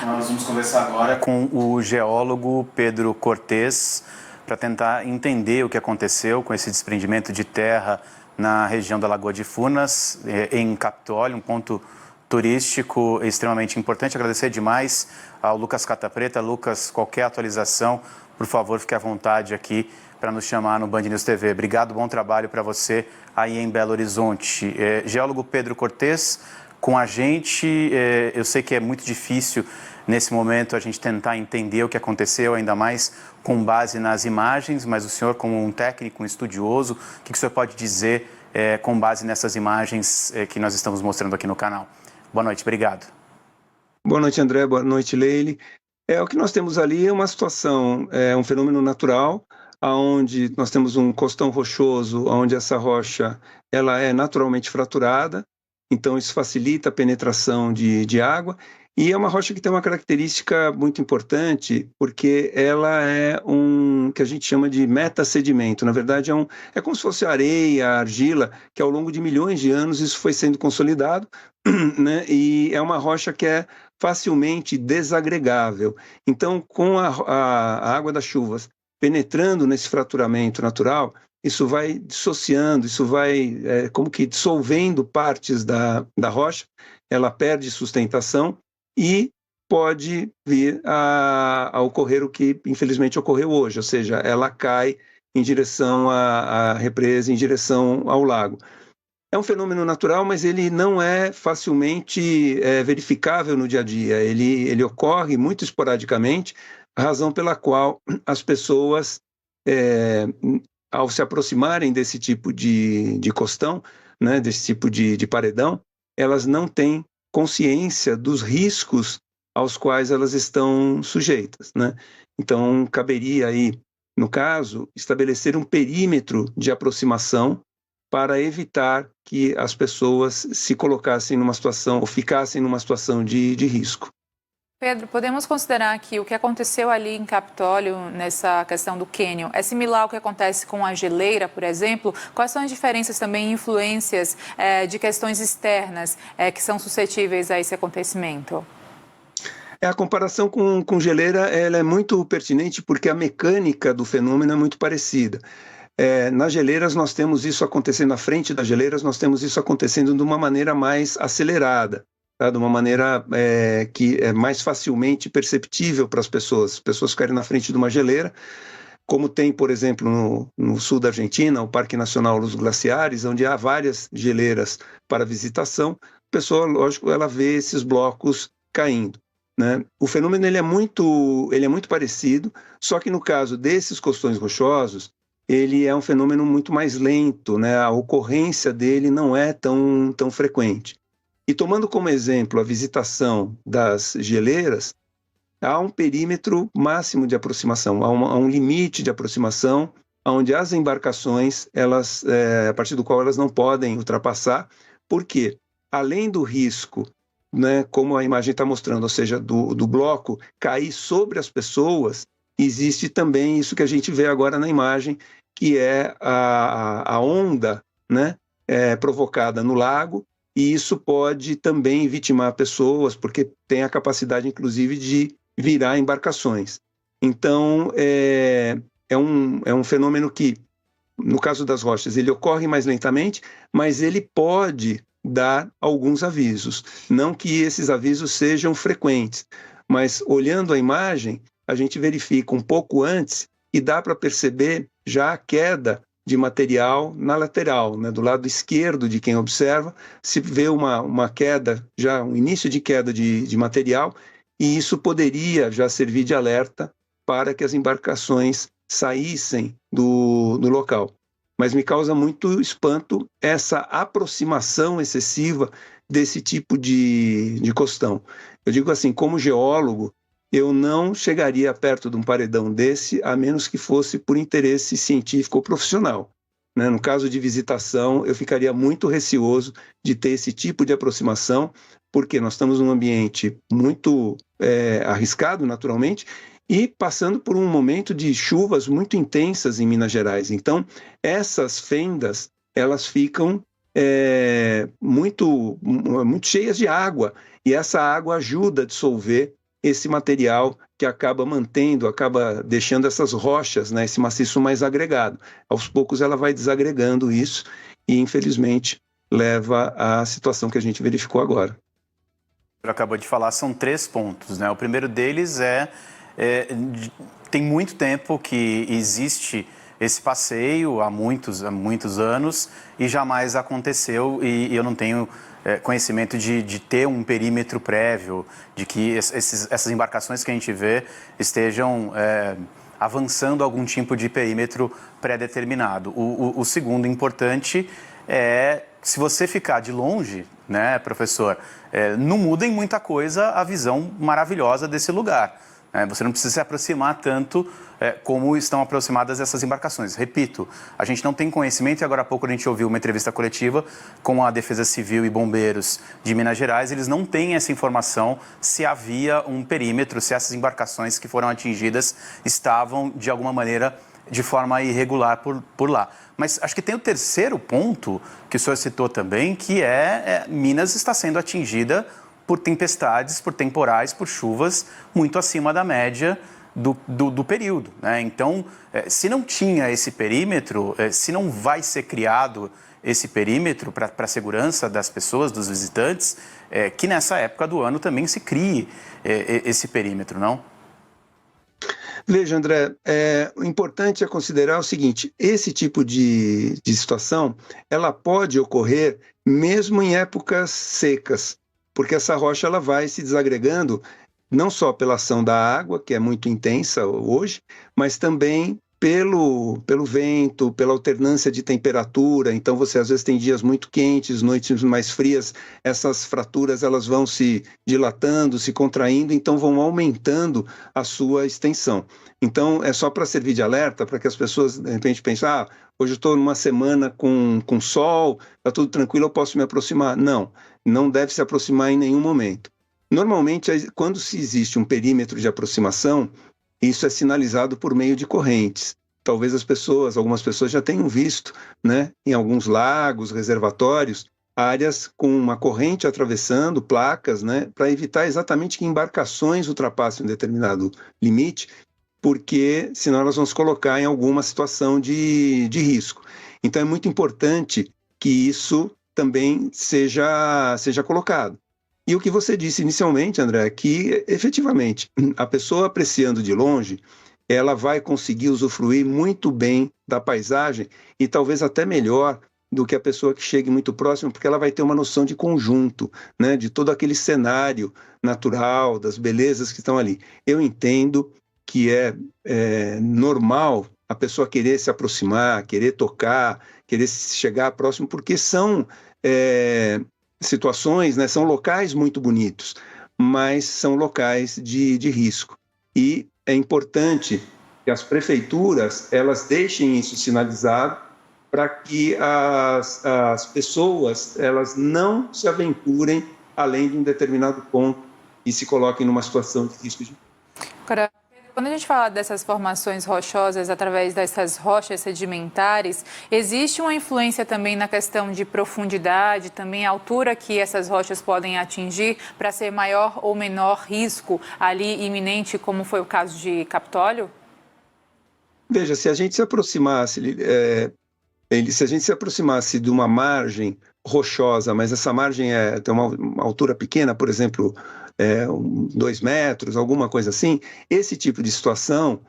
Nós vamos conversar agora com o geólogo Pedro Cortes para tentar entender o que aconteceu com esse desprendimento de terra na região da Lagoa de Furnas, em Capitólio, um ponto turístico extremamente importante. Agradecer demais ao Lucas Cata Preta. Lucas, qualquer atualização, por favor, fique à vontade aqui para nos chamar no Band News TV. Obrigado, bom trabalho para você aí em Belo Horizonte. Geólogo Pedro Cortes, com a gente, eu sei que é muito difícil nesse momento a gente tentar entender o que aconteceu, ainda mais com base nas imagens, mas o senhor, como um técnico, um estudioso, o que o senhor pode dizer com base nessas imagens que nós estamos mostrando aqui no canal? Boa noite, obrigado. Boa noite, André, boa noite, Leile. O que nós temos ali é uma situação, um fenômeno natural, onde nós temos um costão rochoso, onde essa rocha ela é naturalmente fraturada, então isso facilita a penetração de água, e é uma rocha que tem uma característica muito importante, porque ela é que a gente chama de metasedimento. Na verdade, é como se fosse areia, argila, que ao longo de milhões de anos isso foi sendo consolidado, né? E é uma rocha que é facilmente desagregável. Então, com a água das chuvas penetrando nesse fraturamento natural, isso vai dissociando, isso vai como que dissolvendo partes da rocha, ela perde sustentação e pode vir a ocorrer o que infelizmente ocorreu hoje, ou seja, ela cai em direção à represa, em direção ao lago. É um fenômeno natural, mas ele não é facilmente verificável no dia a dia. Ele ocorre muito esporadicamente, razão pela qual as pessoas, ao se aproximarem desse tipo de costão, né, desse tipo de paredão, elas não têm consciência dos riscos aos quais elas estão sujeitas, né? Então, caberia aí, no caso, estabelecer um perímetro de aproximação para evitar que as pessoas se colocassem numa situação ou ficassem numa situação de risco. Pedro, podemos considerar que o que aconteceu ali em Capitólio, nessa questão do cânion, é similar ao que acontece com a geleira, por exemplo? Quais são as diferenças também e influências de questões externas que são suscetíveis a esse acontecimento? A comparação com geleira ela é muito pertinente porque a mecânica do fenômeno é muito parecida. Nas geleiras nós temos isso acontecendo, na frente das geleiras nós temos isso acontecendo de uma maneira mais acelerada, tá? De uma maneira que é mais facilmente perceptível para as pessoas ficarem na frente de uma geleira, como tem, por exemplo, no sul da Argentina, o Parque Nacional dos Glaciares, onde há várias geleiras para visitação, a pessoa, lógico, ela vê esses blocos caindo, né? O fenômeno ele é muito parecido, só que no caso desses costões rochosos, ele é um fenômeno muito mais lento, né? A ocorrência dele não é tão frequente. E tomando como exemplo a visitação das geleiras, há um perímetro máximo de aproximação, há um limite de aproximação, onde as embarcações, a partir do qual elas não podem ultrapassar, porque além do risco, né, como a imagem está mostrando, ou seja, do bloco cair sobre as pessoas, existe também isso que a gente vê agora na imagem, que é a onda, né, provocada no lago, e isso pode também vitimar pessoas, porque tem a capacidade, inclusive, de virar embarcações. Então, é um fenômeno que, no caso das rochas, ele ocorre mais lentamente, mas ele pode dar alguns avisos. Não que esses avisos sejam frequentes, mas olhando a imagem, a gente verifica um pouco antes e dá para perceber já a queda de material na lateral, né, do lado esquerdo de quem observa, se vê uma queda, já um início de queda de material, e isso poderia já servir de alerta para que as embarcações saíssem do local. Mas me causa muito espanto essa aproximação excessiva desse tipo de costão. Eu digo assim, como geólogo, eu não chegaria perto de um paredão desse, a menos que fosse por interesse científico ou profissional, né? No caso de visitação, eu ficaria muito receoso de ter esse tipo de aproximação, porque nós estamos num ambiente muito arriscado, naturalmente, e passando por um momento de chuvas muito intensas em Minas Gerais. Então, essas fendas, elas ficam muito cheias de água, e essa água ajuda a dissolver esse material que acaba deixando essas rochas, né, esse maciço mais agregado. Aos poucos ela vai desagregando isso e, infelizmente, leva à situação que a gente verificou agora. Acabou de falar, são 3 pontos, né? O primeiro deles tem muito tempo que existe esse passeio, há muitos anos, e jamais aconteceu, e eu não tenho conhecimento de ter um perímetro prévio, de que essas embarcações que a gente vê estejam avançando algum tipo de perímetro pré-determinado. O segundo importante é, se você ficar de longe, né, professor, não muda em muita coisa a visão maravilhosa desse lugar. Você não precisa se aproximar tanto como estão aproximadas essas embarcações. Repito, a gente não tem conhecimento, e agora há pouco a gente ouviu uma entrevista coletiva com a Defesa Civil e Bombeiros de Minas Gerais, eles não têm essa informação se havia um perímetro, se essas embarcações que foram atingidas estavam, de alguma maneira, de forma irregular por lá. Mas acho que tem o terceiro ponto que o senhor citou também, que Minas está sendo atingida por tempestades, por temporais, por chuvas muito acima da média do período, né? Então, se não tinha esse perímetro, se não vai ser criado esse perímetro para a segurança das pessoas, dos visitantes, que nessa época do ano também se crie esse perímetro, não? Veja, André, o importante é considerar o seguinte: esse tipo de situação, ela pode ocorrer mesmo em épocas secas, porque essa rocha ela vai se desagregando não só pela ação da água, que é muito intensa hoje, mas também pelo vento, pela alternância de temperatura. Então você às vezes tem dias muito quentes, noites mais frias, essas fraturas elas vão se dilatando, se contraindo, então vão aumentando a sua extensão. Então é só para servir de alerta, para que as pessoas de repente pensem, hoje eu estou numa semana com sol, está tudo tranquilo, eu posso me aproximar. Não deve se aproximar em nenhum momento. Normalmente, quando se existe um perímetro de aproximação, isso é sinalizado por meio de correntes. Talvez algumas pessoas já tenham visto, né, em alguns lagos, reservatórios, áreas com uma corrente atravessando, placas, né, para evitar exatamente que embarcações ultrapassem um determinado limite, porque senão elas vão se colocar em alguma situação de risco. Então é muito importante que isso também seja colocado. E o que você disse inicialmente, André, é que efetivamente a pessoa apreciando de longe, ela vai conseguir usufruir muito bem da paisagem e talvez até melhor do que a pessoa que chegue muito próximo, porque ela vai ter uma noção de conjunto, né, de todo aquele cenário natural, das belezas que estão ali. Eu entendo que é normal a pessoa querer se aproximar, querer tocar, querer chegar próximo, porque são situações, né, são locais muito bonitos, mas são locais de risco. E é importante que as prefeituras elas deixem isso sinalizado para que as pessoas elas não se aventurem além de um determinado ponto e se coloquem numa situação de risco de... Agora, quando a gente fala dessas formações rochosas através dessas rochas sedimentares, existe uma influência também na questão de profundidade, também a altura que essas rochas podem atingir para ser maior ou menor risco ali iminente, como foi o caso de Capitólio? Veja, se a gente se aproximasse de uma margem rochosa, mas essa margem tem uma altura pequena, por exemplo, 2 metros, alguma coisa assim, esse tipo de situação,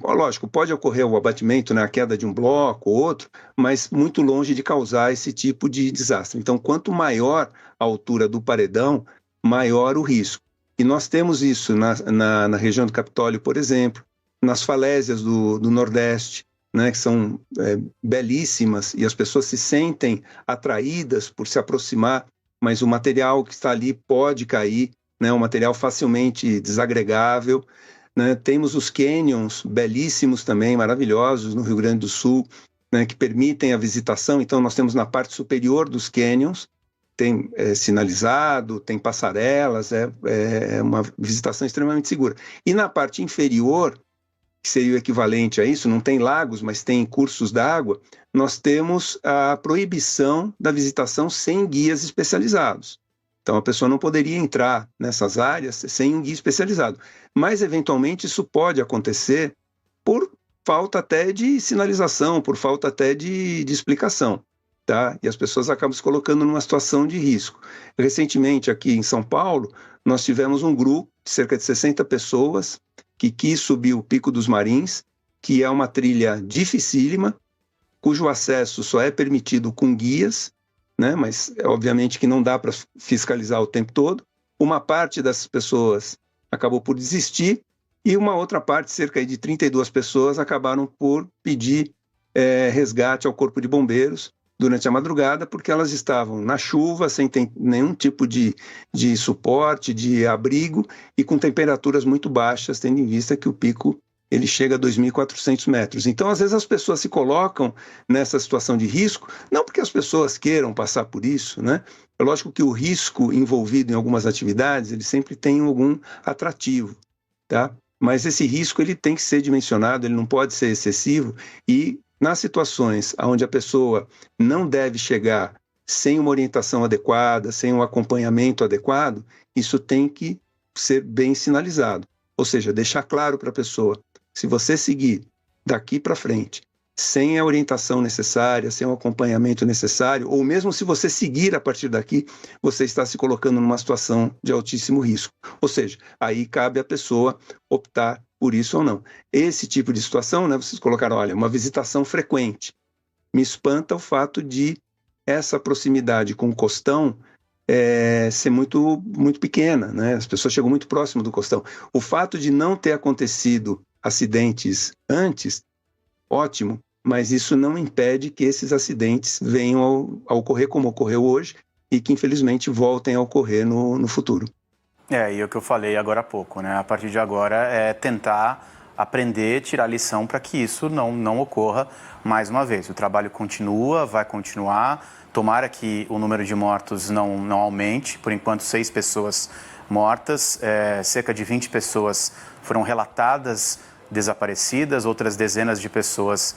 lógico, pode ocorrer o abatimento, né, a queda de um bloco ou outro, mas muito longe de causar esse tipo de desastre. Então, quanto maior a altura do paredão, maior o risco. E nós temos isso na região do Capitólio, por exemplo, nas falésias do Nordeste, né, que são belíssimas e as pessoas se sentem atraídas por se aproximar, mas o material que está ali pode cair, né, um material facilmente desagregável, né? Temos os canyons belíssimos também, maravilhosos no Rio Grande do Sul, né, que permitem a visitação. Então nós temos na parte superior dos canyons, tem sinalizado, tem passarelas, é uma visitação extremamente segura. E na parte inferior, que seria o equivalente a isso, não tem lagos, mas tem cursos d'água, nós temos a proibição da visitação sem guias especializados. Então, a pessoa não poderia entrar nessas áreas sem um guia especializado. Mas, eventualmente, isso pode acontecer por falta até de sinalização, por falta até de explicação, tá? E as pessoas acabam se colocando numa situação de risco. Recentemente, aqui em São Paulo, nós tivemos um grupo de cerca de 60 pessoas que quis subir o Pico dos Marins, que é uma trilha dificílima, cujo acesso só é permitido com guias, né? Mas obviamente que não dá para fiscalizar o tempo todo. Uma parte dessas pessoas acabou por desistir e uma outra parte, cerca de 32 pessoas, acabaram por pedir resgate ao Corpo de Bombeiros durante a madrugada, porque elas estavam na chuva, sem ter nenhum tipo de suporte, de abrigo, e com temperaturas muito baixas, tendo em vista que o pico ele chega a 2.400 metros. Então, às vezes, as pessoas se colocam nessa situação de risco, não porque as pessoas queiram passar por isso, né? É lógico que o risco envolvido em algumas atividades, ele sempre tem algum atrativo, tá? Mas esse risco, ele tem que ser dimensionado, ele não pode ser excessivo, e nas situações onde a pessoa não deve chegar sem uma orientação adequada, sem um acompanhamento adequado, isso tem que ser bem sinalizado. Ou seja, deixar claro para a pessoa, se você seguir daqui para frente, sem a orientação necessária, sem o acompanhamento necessário, ou mesmo se você seguir a partir daqui, você está se colocando numa situação de altíssimo risco. Ou seja, aí cabe à pessoa optar por isso ou não. Esse tipo de situação, né, vocês colocaram, olha, uma visitação frequente. Me espanta o fato de essa proximidade com o costão ser muito, muito pequena, né? As pessoas chegam muito próximo do costão. O fato de não ter acontecido acidentes antes, ótimo, mas isso não impede que esses acidentes venham a ocorrer como ocorreu hoje e que, infelizmente, voltem a ocorrer no futuro. E o que eu falei agora há pouco, né? A partir de agora é tentar aprender, tirar lição para que isso não ocorra mais uma vez. O trabalho continua, vai continuar. Tomara que o número de mortos não aumente. Por enquanto, 6 pessoas mortas, cerca de 20 pessoas foram relatadas desaparecidas, outras dezenas de pessoas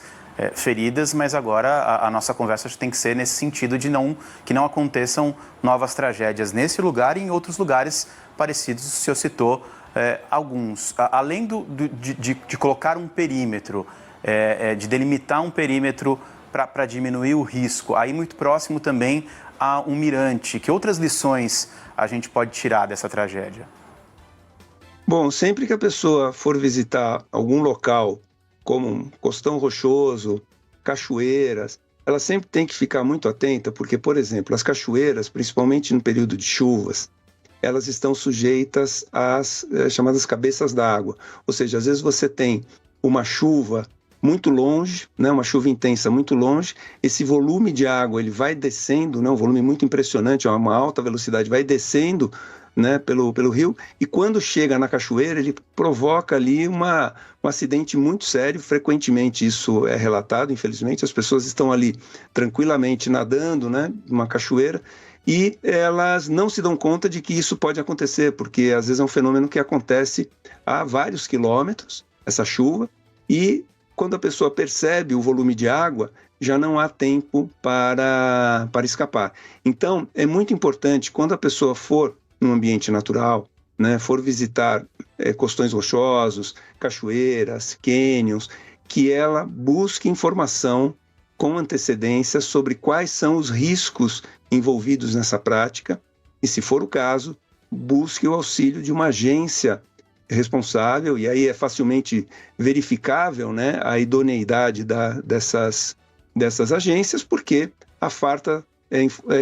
feridas, mas agora a nossa conversa tem que ser nesse sentido de que não aconteçam novas tragédias nesse lugar e em outros lugares parecidos. O senhor citou alguns. Além de colocar um perímetro, de delimitar um perímetro para diminuir o risco, aí muito próximo também a um mirante, que outras lições a gente pode tirar dessa tragédia? Bom, sempre que a pessoa for visitar algum local, como um costão rochoso, cachoeiras, ela sempre tem que ficar muito atenta, porque, por exemplo, as cachoeiras, principalmente no período de chuvas, elas estão sujeitas às chamadas cabeças d'água. Ou seja, às vezes você tem uma chuva muito longe, né, uma chuva intensa muito longe, esse volume de água ele vai descendo, né, um volume muito impressionante, uma alta velocidade, vai descendo, né, pelo rio, e quando chega na cachoeira, ele provoca ali um acidente muito sério. Frequentemente isso é relatado, infelizmente, as pessoas estão ali tranquilamente nadando, né, numa cachoeira, e elas não se dão conta de que isso pode acontecer, porque às vezes é um fenômeno que acontece a vários quilômetros, essa chuva, e quando a pessoa percebe o volume de água, já não há tempo para escapar. Então, é muito importante, quando a pessoa for num ambiente natural, né, for visitar costões rochosos, cachoeiras, cânions, que ela busque informação com antecedência sobre quais são os riscos envolvidos nessa prática e, se for o caso, busque o auxílio de uma agência responsável, e aí é facilmente verificável, né, a idoneidade dessas agências, porque a farta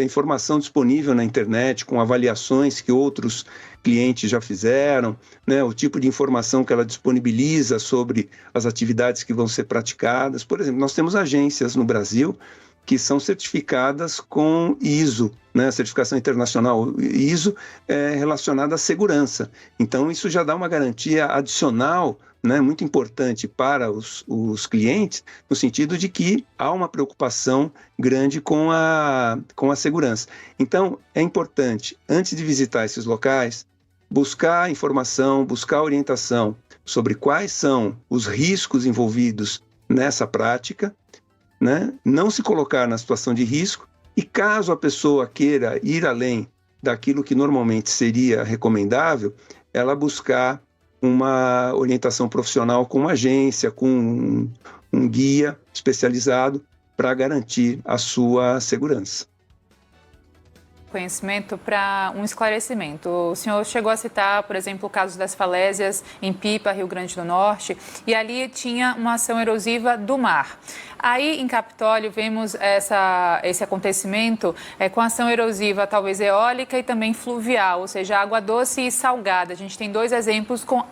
informação disponível na internet, com avaliações que outros clientes já fizeram, né, o tipo de informação que ela disponibiliza sobre as atividades que vão ser praticadas. Por exemplo, nós temos agências no Brasil que são certificadas com ISO, né, a certificação internacional ISO relacionada à segurança. Então, isso já dá uma garantia adicional, né, muito importante para os clientes, no sentido de que há uma preocupação grande com a segurança. Então, é importante, antes de visitar esses locais, buscar informação, buscar orientação sobre quais são os riscos envolvidos nessa prática, né? Não se colocar na situação de risco, e caso a pessoa queira ir além daquilo que normalmente seria recomendável, ela buscar uma orientação profissional com uma agência, com um guia especializado para garantir a sua segurança. Conhecimento para um esclarecimento. O senhor chegou a citar, por exemplo, o caso das falésias em Pipa, Rio Grande do Norte, e ali tinha uma ação erosiva do mar. Aí, em Capitólio, vemos esse acontecimento com ação erosiva, talvez eólica e também fluvial, ou seja, água doce e salgada. A gente tem 2 exemplos com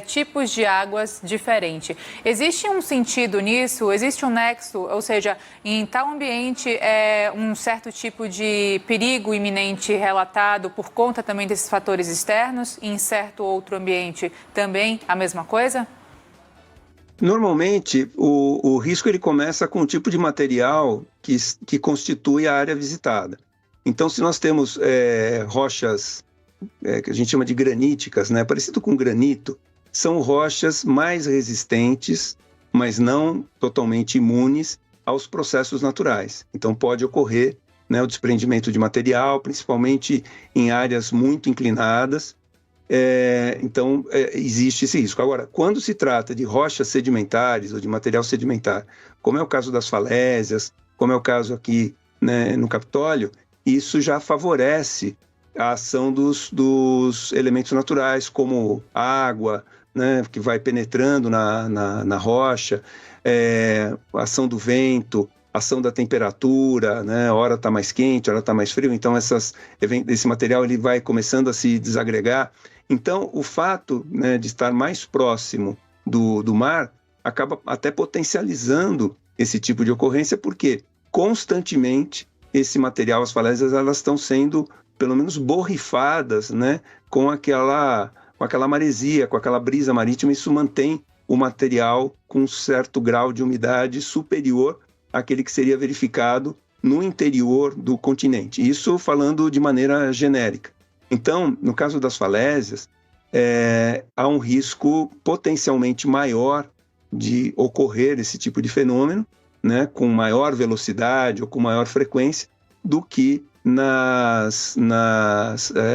tipos de águas diferentes. Existe um sentido nisso? Existe um nexo? Ou seja, em tal ambiente, um certo tipo de perigo iminente relatado por conta também desses fatores externos, e em certo outro ambiente também a mesma coisa? Normalmente, o risco ele começa com o tipo de material que constitui a área visitada. Então, se nós temos rochas que a gente chama de graníticas, né, parecido com granito, são rochas mais resistentes, mas não totalmente imunes aos processos naturais. Então, pode ocorrer, né, o desprendimento de material, principalmente em áreas muito inclinadas. Então, existe esse risco. Agora, quando se trata de rochas sedimentares ou de material sedimentar, como é o caso das falésias, como é o caso aqui, né, no Capitólio, isso já favorece a ação dos elementos naturais, como água, né, que vai penetrando na rocha, a ação do vento, a ação da temperatura, né, hora está mais quente, hora está mais frio, então esse material ele vai começando a se desagregar. Então, o fato, né, de estar mais próximo do mar acaba até potencializando esse tipo de ocorrência, porque constantemente esse material, as falésias, elas estão sendo, pelo menos, borrifadas, né, com aquela maresia, com aquela brisa marítima. Isso mantém o material com um certo grau de umidade superior àquele que seria verificado no interior do continente. Isso falando de maneira genérica. Então, no caso das falésias, há um risco potencialmente maior de ocorrer esse tipo de fenômeno, né, com maior velocidade ou com maior frequência, do que nas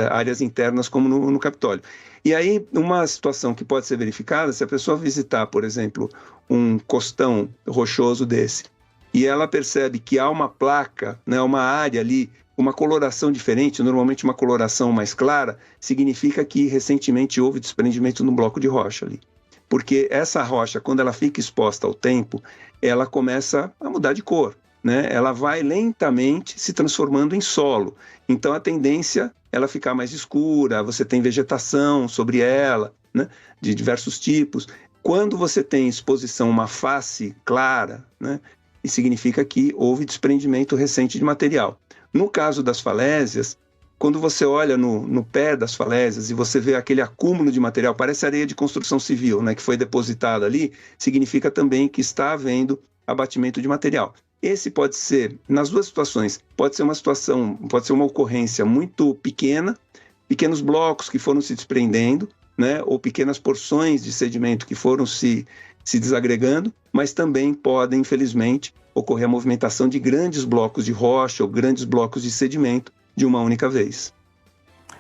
áreas internas, como no Capitólio. E aí, uma situação que pode ser verificada, se a pessoa visitar, por exemplo, um costão rochoso desse, e ela percebe que há uma placa, né, uma área ali, uma coloração diferente, normalmente uma coloração mais clara, significa que recentemente houve desprendimento no bloco de rocha ali. Porque essa rocha, quando ela fica exposta ao tempo, ela começa a mudar de cor, né? Ela vai lentamente se transformando em solo. Então a tendência é ela ficar mais escura, você tem vegetação sobre ela, né, de diversos tipos. Quando você tem exposição a uma face clara, né, isso significa que houve desprendimento recente de material. No caso das falésias, quando você olha no pé das falésias e você vê aquele acúmulo de material, parece areia de construção civil, né, que foi depositada ali, significa também que está havendo abatimento de material. Esse pode ser, nas duas situações, pode ser uma ocorrência muito pequena, pequenos blocos que foram se desprendendo, né, ou pequenas porções de sedimento que foram se desagregando, mas também podem, infelizmente, ocorrer a movimentação de grandes blocos de rocha ou grandes blocos de sedimento de uma única vez.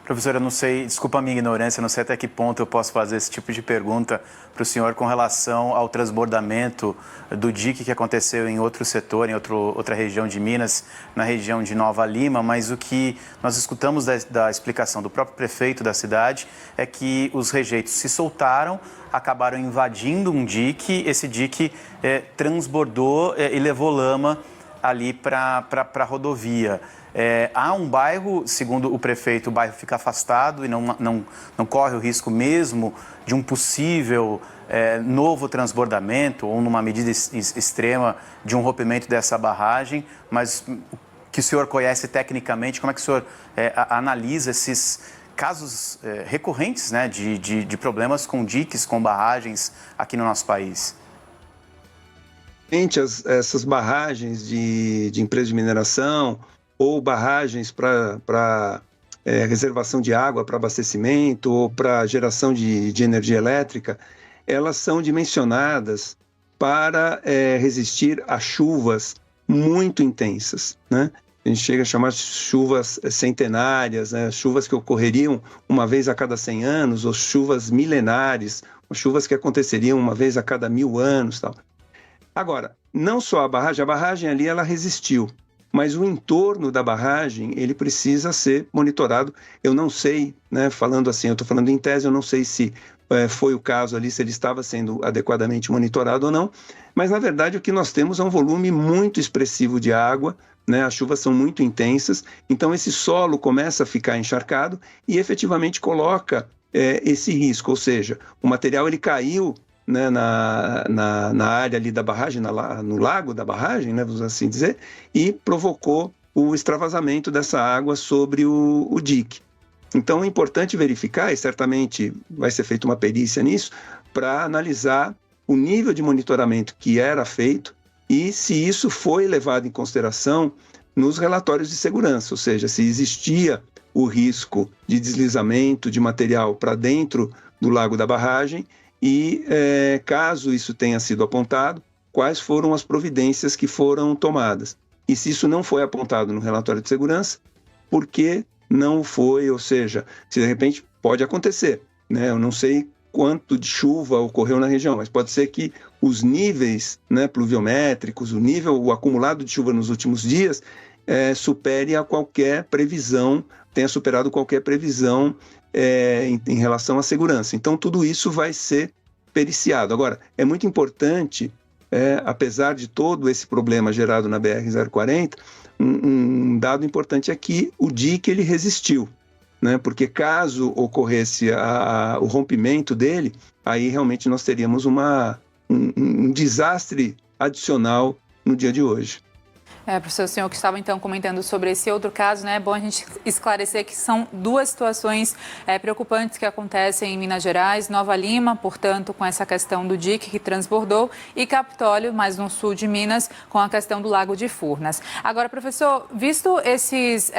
Professor, eu não sei, desculpa a minha ignorância, não sei até que ponto eu posso fazer esse tipo de pergunta para o senhor com relação ao transbordamento do dique que aconteceu em outro setor, em outra região de Minas, na região de Nova Lima, mas o que nós escutamos da explicação do próprio prefeito da cidade é que os rejeitos se soltaram, acabaram invadindo um dique, esse dique transbordou e levou lama ali para a rodovia. Há um bairro, segundo o prefeito, o bairro fica afastado e não corre o risco mesmo de um possível novo transbordamento ou, numa medida extrema, de um rompimento dessa barragem, mas que o senhor conhece tecnicamente, como é que o senhor analisa esses casos recorrentes, né, de problemas com diques, com barragens aqui no nosso país? Essas barragens de empresas de mineração ou barragens para reservação de água para abastecimento ou para geração de energia elétrica, elas são dimensionadas para resistir a chuvas muito intensas, né? a gente chega a chamar de chuvas centenárias, né? Chuvas que ocorreriam uma vez a cada 100 anos, ou chuvas milenares, ou chuvas que aconteceriam uma vez a cada 1000 anos, tal. Agora, não só a barragem ali ela resistiu, mas o entorno da barragem ele precisa ser monitorado. Eu não sei, né, falando assim, eu estou falando em tese, eu não sei se foi o caso ali, se ele estava sendo adequadamente monitorado ou não, mas na verdade o que nós temos é um volume muito expressivo de água, né, as chuvas são muito intensas, então esse solo começa a ficar encharcado e efetivamente coloca esse risco, ou seja, o material ele caiu, né, na área ali da barragem, no lago da barragem, né, vamos assim dizer, e provocou o extravasamento dessa água sobre o dique. Então é importante verificar, e certamente vai ser feita uma perícia nisso, para analisar o nível de monitoramento que era feito e se isso foi levado em consideração nos relatórios de segurança, ou seja, se existia o risco de deslizamento de material para dentro do lago da barragem e, caso isso tenha sido apontado, quais foram as providências que foram tomadas. E se isso não foi apontado no relatório de segurança, por que não foi? Ou seja, se de repente pode acontecer, né? Eu não sei quanto de chuva ocorreu na região, mas pode ser que os níveis, né, pluviométricos, o acumulado de chuva nos últimos dias supere a qualquer previsão, tenha superado qualquer previsão em relação à segurança. Então, tudo isso vai ser periciado. Agora, é muito importante, apesar de todo esse problema gerado na BR-040, um dado importante é que o dique ele resistiu, né? Porque caso ocorresse o rompimento dele, aí realmente nós teríamos um desastre adicional no dia de hoje. Professor, o senhor que estava então comentando sobre esse outro caso, né? É bom a gente esclarecer que são duas situações preocupantes que acontecem em Minas Gerais, Nova Lima, portanto, com essa questão do dique que transbordou, e Capitólio, mais no sul de Minas, com a questão do Lago de Furnas. Agora, professor, visto esses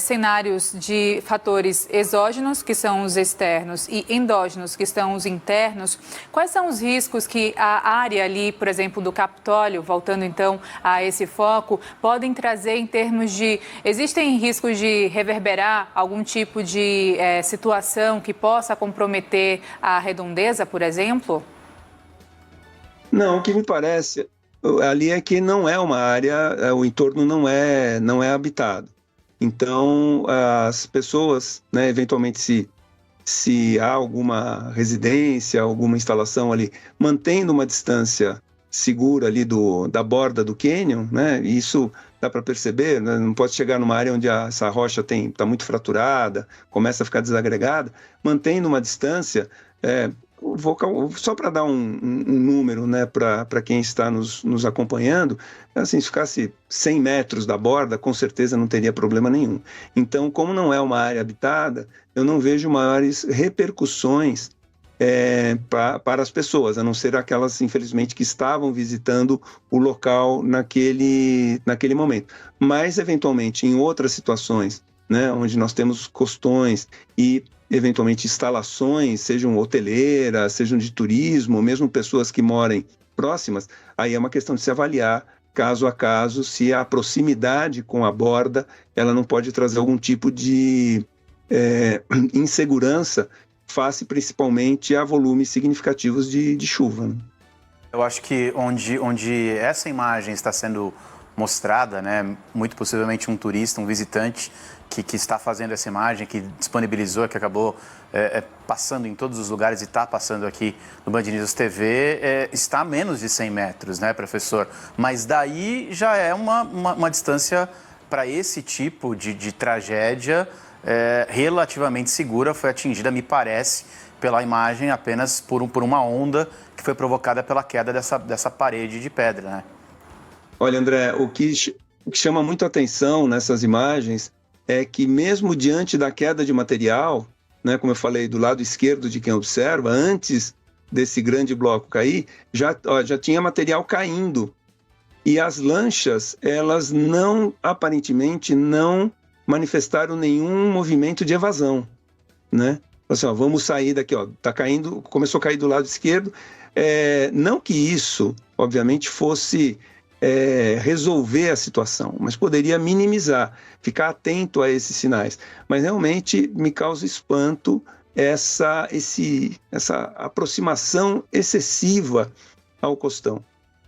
cenários de fatores exógenos, que são os externos, e endógenos, que são os internos, quais são os riscos que a área ali, por exemplo, do Capitólio, voltando então a esse foco, podem trazer em termos de... Existem riscos de reverberar algum tipo de situação que possa comprometer a redondeza, por exemplo? Não, o que me parece ali é que não é uma área, o entorno não é habitado. Então, as pessoas, né, eventualmente, se há alguma residência, alguma instalação ali, mantendo uma distância segura ali da borda do cânion, né? Isso dá para perceber, né? Não pode chegar numa área onde essa rocha está muito fraturada, começa a ficar desagregada, mantendo uma distância, só para dar um número, né, para quem está nos acompanhando, assim, se ficasse 100 metros da borda, com certeza não teria problema nenhum. Então, como não é uma área habitada, eu não vejo maiores repercussões para as pessoas, a não ser aquelas, infelizmente, que estavam visitando o local naquele momento. Mas, eventualmente, em outras situações, né, onde nós temos costões e, eventualmente, instalações, sejam hoteleiras, sejam de turismo, ou mesmo pessoas que morem próximas, aí é uma questão de se avaliar, caso a caso, se a proximidade com a borda ela não pode trazer algum tipo de insegurança face principalmente a volumes significativos de chuva, né? Eu acho que onde essa imagem está sendo mostrada, né, muito possivelmente um turista, um visitante que está fazendo essa imagem, que disponibilizou, que acabou passando em todos os lugares e está passando aqui no Band News TV, está a menos de 100 metros, né, professor? Mas daí já é uma distância para esse tipo de tragédia relativamente segura, foi atingida, me parece, pela imagem apenas por uma onda que foi provocada pela queda dessa parede de pedra, né? Olha, André, o que chama muito atenção nessas imagens é que mesmo diante da queda de material, né, como eu falei, do lado esquerdo de quem observa, antes desse grande bloco cair, já tinha material caindo. E as lanchas, elas aparentemente não manifestaram nenhum movimento de evasão, né? Assim, vamos sair daqui, tá caindo, começou a cair do lado esquerdo. Não que isso, obviamente, fosse resolver a situação, mas poderia minimizar, ficar atento a esses sinais. Mas realmente me causa espanto essa aproximação excessiva ao costão.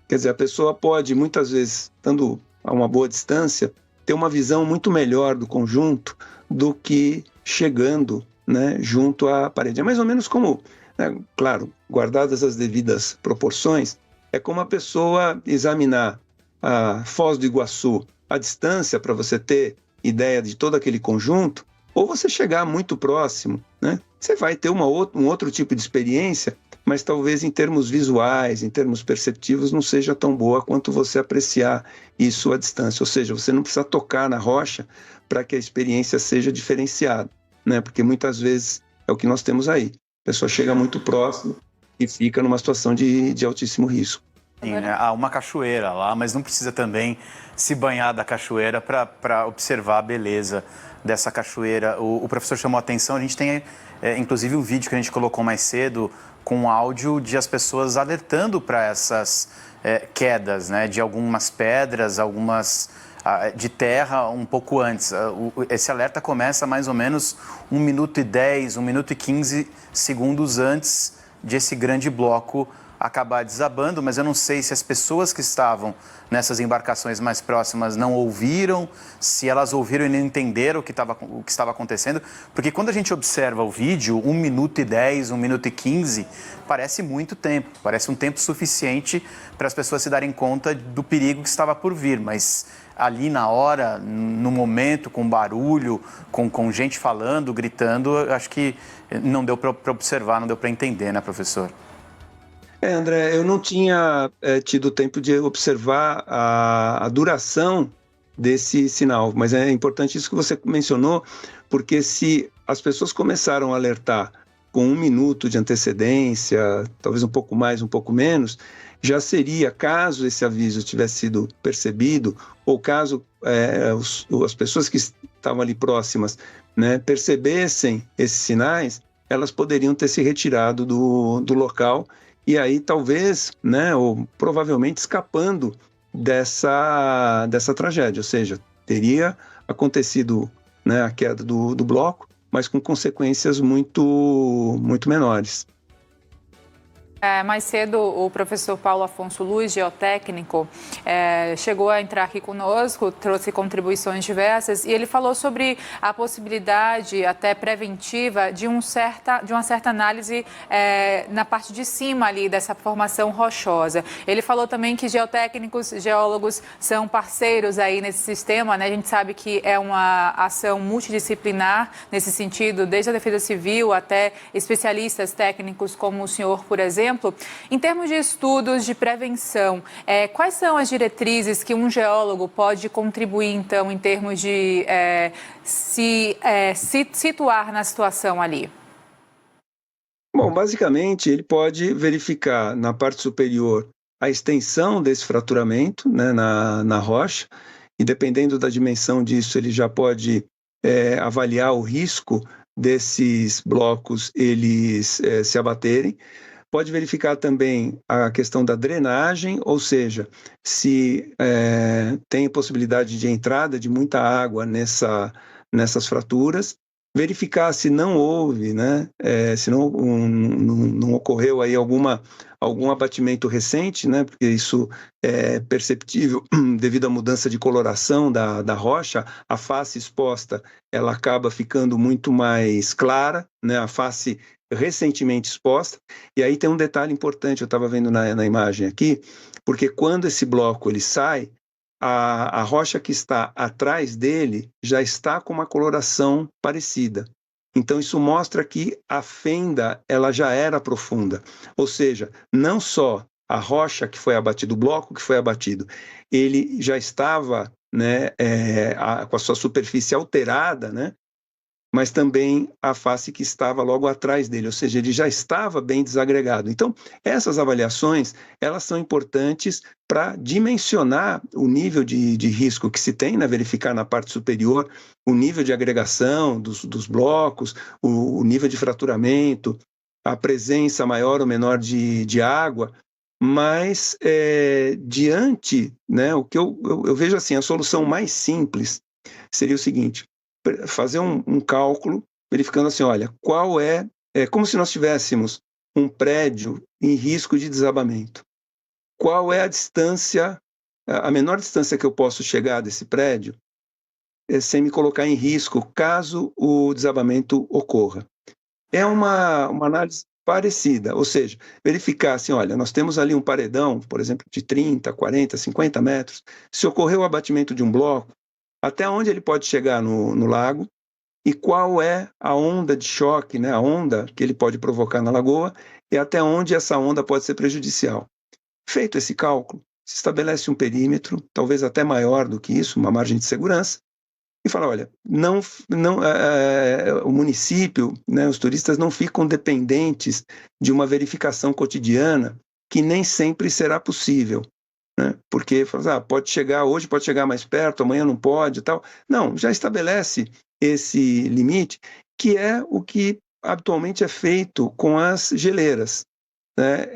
Quer dizer, a pessoa pode, muitas vezes, estando a uma boa distância, ter uma visão muito melhor do conjunto do que chegando, né, junto à parede. É mais ou menos como, né, claro, guardadas as devidas proporções, é como a pessoa examinar a Foz do Iguaçu à distância para você ter ideia de todo aquele conjunto, ou você chegar muito próximo, né? Você vai ter um outro tipo de experiência, mas talvez em termos visuais, em termos perceptivos, não seja tão boa quanto você apreciar isso à distância. Ou seja, você não precisa tocar na rocha para que a experiência seja diferenciada, né? Porque muitas vezes é o que nós temos aí. A pessoa chega muito próximo e fica numa situação de altíssimo risco. Sim, né? Há uma cachoeira lá, mas não precisa também se banhar da cachoeira para observar a beleza dessa cachoeira. O professor chamou a atenção, a gente tem inclusive um vídeo que a gente colocou mais cedo com áudio de as pessoas alertando para essas quedas, né, de algumas pedras, algumas de terra um pouco antes. Esse alerta começa mais ou menos 1 minuto e 10, 1 minuto e 15 segundos antes de esse grande bloco acabar desabando, mas eu não sei se as pessoas que estavam nessas embarcações mais próximas não ouviram, se elas ouviram e não entenderam o que estava acontecendo, porque quando a gente observa o vídeo, 1 minuto e 10, 1 minuto e 15, parece muito tempo, parece um tempo suficiente para as pessoas se darem conta do perigo que estava por vir, mas ali na hora, no momento, com barulho, com gente falando, gritando, acho que não deu para observar, não deu para entender, né, professor? André, eu não tinha tido tempo de observar a duração desse sinal, mas é importante isso que você mencionou, porque se as pessoas começaram a alertar com 1 minuto de antecedência, talvez um pouco mais, um pouco menos, já seria, caso esse aviso tivesse sido percebido, ou caso as pessoas que estavam ali próximas, né, percebessem esses sinais, elas poderiam ter se retirado do local e aí talvez, né, ou provavelmente escapando dessa tragédia, ou seja, teria acontecido, né, a queda do bloco, mas com consequências muito menores. Mais cedo, o professor Paulo Afonso Luz, geotécnico, chegou a entrar aqui conosco, trouxe contribuições diversas e ele falou sobre a possibilidade, até preventiva, de uma certa análise na parte de cima ali dessa formação rochosa. Ele falou também que geotécnicos, geólogos são parceiros aí nesse sistema, né? A gente sabe que é uma ação multidisciplinar nesse sentido, desde a Defesa Civil até especialistas técnicos como o senhor, por exemplo. Em termos de estudos de prevenção, quais são as diretrizes que um geólogo pode contribuir, então, em termos de se situar na situação ali? Bom, basicamente, ele pode verificar na parte superior a extensão desse fraturamento, né, na rocha, e dependendo da dimensão disso, ele já pode avaliar o risco desses blocos eles se abaterem. Pode verificar também a questão da drenagem, ou seja, se tem possibilidade de entrada de muita água nessas fraturas. Verificar se não houve, né, se não ocorreu aí algum abatimento recente, né, porque isso é perceptível devido à mudança de coloração da rocha. A face exposta ela acaba ficando muito mais clara, né, a face recentemente exposta. E aí tem um detalhe importante, eu estava vendo na imagem aqui, porque quando esse bloco ele sai, a rocha que está atrás dele já está com uma coloração parecida. Então isso mostra que a fenda ela já era profunda, ou seja, não só a rocha que foi abatida, o bloco que foi abatido, ele já estava, né, com a sua superfície alterada, né, mas também a face que estava logo atrás dele, ou seja, ele já estava bem desagregado. Então, essas avaliações, elas são importantes para dimensionar o nível de risco que se tem, né? Verificar na parte superior o nível de agregação dos blocos, o nível de fraturamento, a presença maior ou menor de água, mas diante, né, o que eu vejo assim, a solução mais simples seria o seguinte: fazer um cálculo, verificando assim, olha, qual é como se nós tivéssemos um prédio em risco de desabamento. Qual é a distância, a menor distância que eu posso chegar desse prédio sem me colocar em risco caso o desabamento ocorra? É uma análise parecida, ou seja, verificar assim, olha, nós temos ali um paredão, por exemplo, de 30, 40, 50 metros, se ocorrer o abatimento de um bloco, até onde ele pode chegar no lago e qual é a onda de choque, né, a onda que ele pode provocar na lagoa e até onde essa onda pode ser prejudicial. Feito esse cálculo, se estabelece um perímetro, talvez até maior do que isso, uma margem de segurança, e fala, olha, o município, né, os turistas não ficam dependentes de uma verificação cotidiana que nem sempre será possível, né? Porque pode chegar hoje, pode chegar mais perto, amanhã não pode e tal. Não, já estabelece esse limite, que é o que atualmente é feito com as geleiras, né?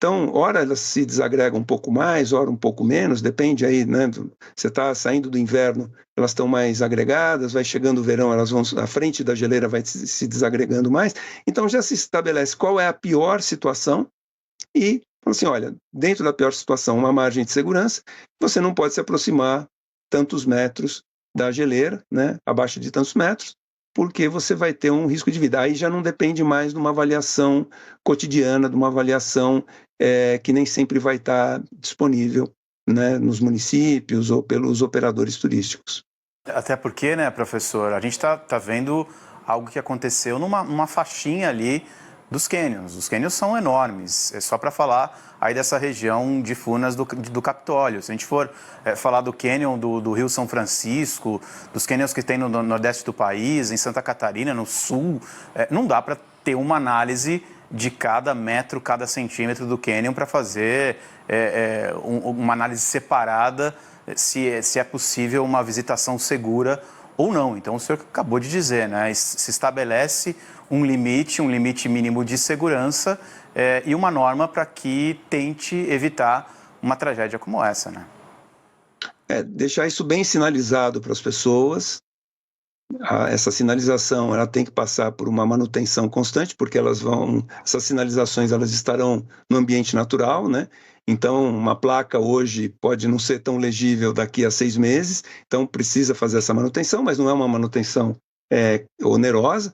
Então, ora elas se desagregam um pouco mais, ora um pouco menos, depende aí, né? Você está saindo do inverno, elas estão mais agregadas, vai chegando o verão, elas vão, a frente da geleira vai se desagregando mais. Então, já se estabelece qual é a pior situação e, assim, olha, dentro da pior situação, uma margem de segurança, você não pode se aproximar tantos metros da geleira, né? Abaixo de tantos metros, porque você vai ter um risco de vida. Aí já não depende mais de uma avaliação cotidiana, de uma avaliação que nem sempre vai estar disponível, né, nos municípios ou pelos operadores turísticos. Até porque, né, professor, a gente tá vendo algo que aconteceu numa faixinha ali dos cânions. Os cânions são enormes, é só para falar aí dessa região de Furnas do Capitólio. Se a gente for falar do cânion do Rio São Francisco, dos cânions que tem no nordeste do país, em Santa Catarina, no sul, não dá para ter uma análise de cada metro, cada centímetro do cânion para fazer uma análise separada se é possível uma visitação segura ou não. Então, o senhor acabou de dizer, né? Se estabelece um limite mínimo de segurança e uma norma para que tente evitar uma tragédia como essa, né? Deixar isso bem sinalizado para as pessoas. Essa sinalização ela tem que passar por uma manutenção constante, porque essas sinalizações elas estarão no ambiente natural, né? Então, uma placa hoje pode não ser tão legível daqui a 6 meses, então precisa fazer essa manutenção, mas não é uma manutenção onerosa,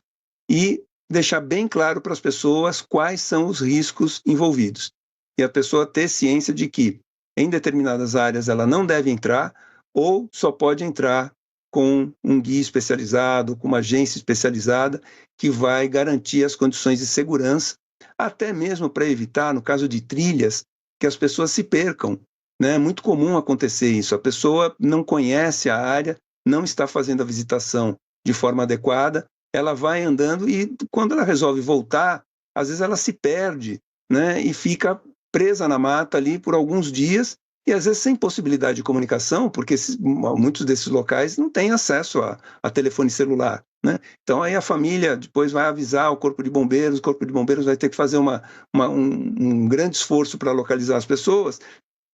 e deixar bem claro para as pessoas quais são os riscos envolvidos. E a pessoa ter ciência de que em determinadas áreas ela não deve entrar, ou só pode entrar com um guia especializado, com uma agência especializada, que vai garantir as condições de segurança, até mesmo para evitar, no caso de trilhas, que as pessoas se percam, né? É muito comum acontecer isso. A pessoa não conhece a área, não está fazendo a visitação de forma adequada, ela vai andando e quando ela resolve voltar, às vezes ela se perde, né? E fica presa na mata ali por alguns dias e às vezes sem possibilidade de comunicação, porque muitos desses locais não têm acesso a telefone celular, né? Então aí a família depois vai avisar o Corpo de Bombeiros vai ter que fazer um grande esforço para localizar as pessoas,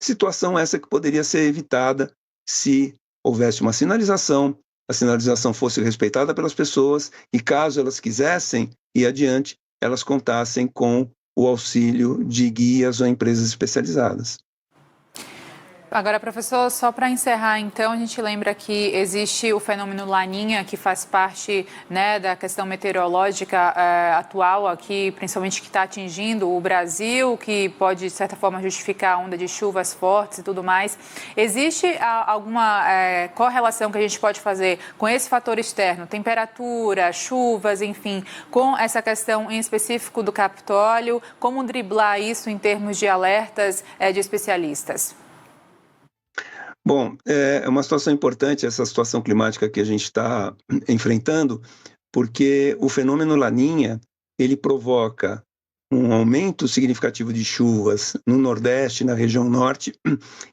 situação essa que poderia ser evitada se houvesse uma sinalização, a sinalização fosse respeitada pelas pessoas e caso elas quisessem ir adiante, elas contassem com o auxílio de guias ou empresas especializadas. Agora, professor, só para encerrar, então, a gente lembra que existe o fenômeno Laninha, que faz parte, né, da questão meteorológica atual aqui, principalmente que está atingindo o Brasil, que pode, de certa forma, justificar a onda de chuvas fortes e tudo mais. Existe alguma correlação que a gente pode fazer com esse fator externo, temperatura, chuvas, enfim, com essa questão em específico do Capitólio? Como driblar isso em termos de alertas de especialistas? Bom, é uma situação importante essa situação climática que a gente está enfrentando, porque o fenômeno Laninha, ele provoca um aumento significativo de chuvas no Nordeste, na região Norte,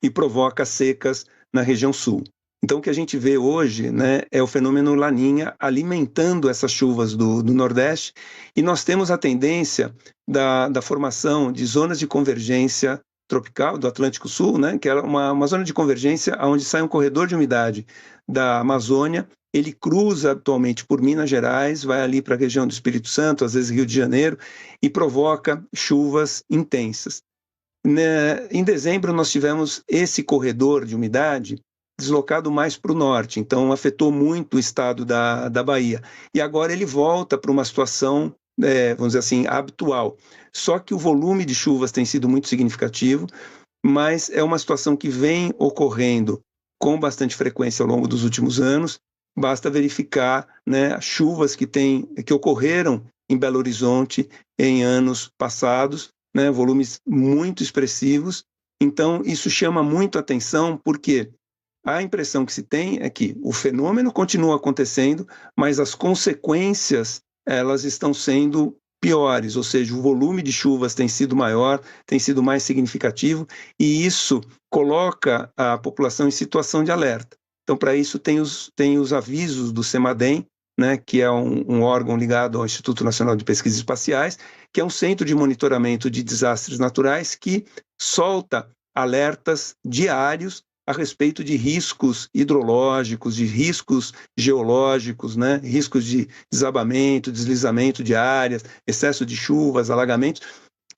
e provoca secas na região Sul. Então, o que a gente vê hoje, né, é o fenômeno Laninha alimentando essas chuvas do Nordeste, e nós temos a tendência da formação de zonas de convergência tropical do Atlântico Sul, né, que é uma zona de convergência onde sai um corredor de umidade da Amazônia. Ele cruza atualmente por Minas Gerais, vai ali para a região do Espírito Santo, às vezes Rio de Janeiro, e provoca chuvas intensas. Em dezembro, nós tivemos esse corredor de umidade deslocado mais para o norte, então afetou muito o estado da Bahia. E agora ele volta para uma situação, vamos dizer assim, habitual. Só que o volume de chuvas tem sido muito significativo, mas é uma situação que vem ocorrendo com bastante frequência ao longo dos últimos anos. Basta verificar, né, as chuvas que ocorreram em Belo Horizonte em anos passados, né, volumes muito expressivos. Então, isso chama muito a atenção, porque a impressão que se tem é que o fenômeno continua acontecendo, mas as consequências, elas estão sendo piores, ou seja, o volume de chuvas tem sido maior, tem sido mais significativo, e isso coloca a população em situação de alerta. Então, para isso, tem os avisos do CEMADEM, né, que é um órgão ligado ao Instituto Nacional de Pesquisas Espaciais, que é um centro de monitoramento de desastres naturais que solta alertas diários a respeito de riscos hidrológicos, de riscos geológicos, né? Riscos de desabamento, deslizamento de áreas, excesso de chuvas, alagamentos.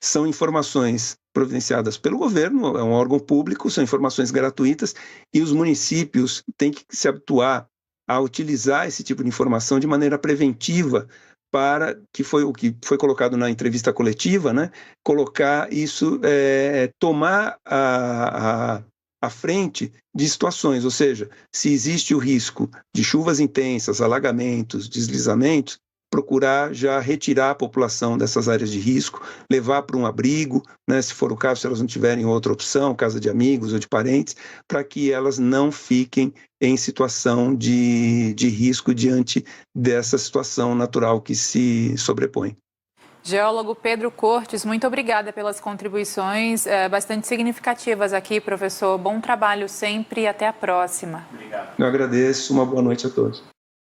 São informações providenciadas pelo governo, é um órgão público, são informações gratuitas, e os municípios têm que se habituar a utilizar esse tipo de informação de maneira preventiva, para que foi o que foi colocado na entrevista coletiva, né? Colocar isso, tomar à frente de situações, ou seja, se existe o risco de chuvas intensas, alagamentos, deslizamentos, procurar já retirar a população dessas áreas de risco, levar para um abrigo, né, se for o caso, se elas não tiverem outra opção, casa de amigos ou de parentes, para que elas não fiquem em situação de risco diante dessa situação natural que se sobrepõe. Geólogo Pedro Cortes, muito obrigada pelas contribuições bastante significativas aqui, professor. Bom trabalho sempre e até a próxima. Obrigado. Eu agradeço, uma boa noite a todos.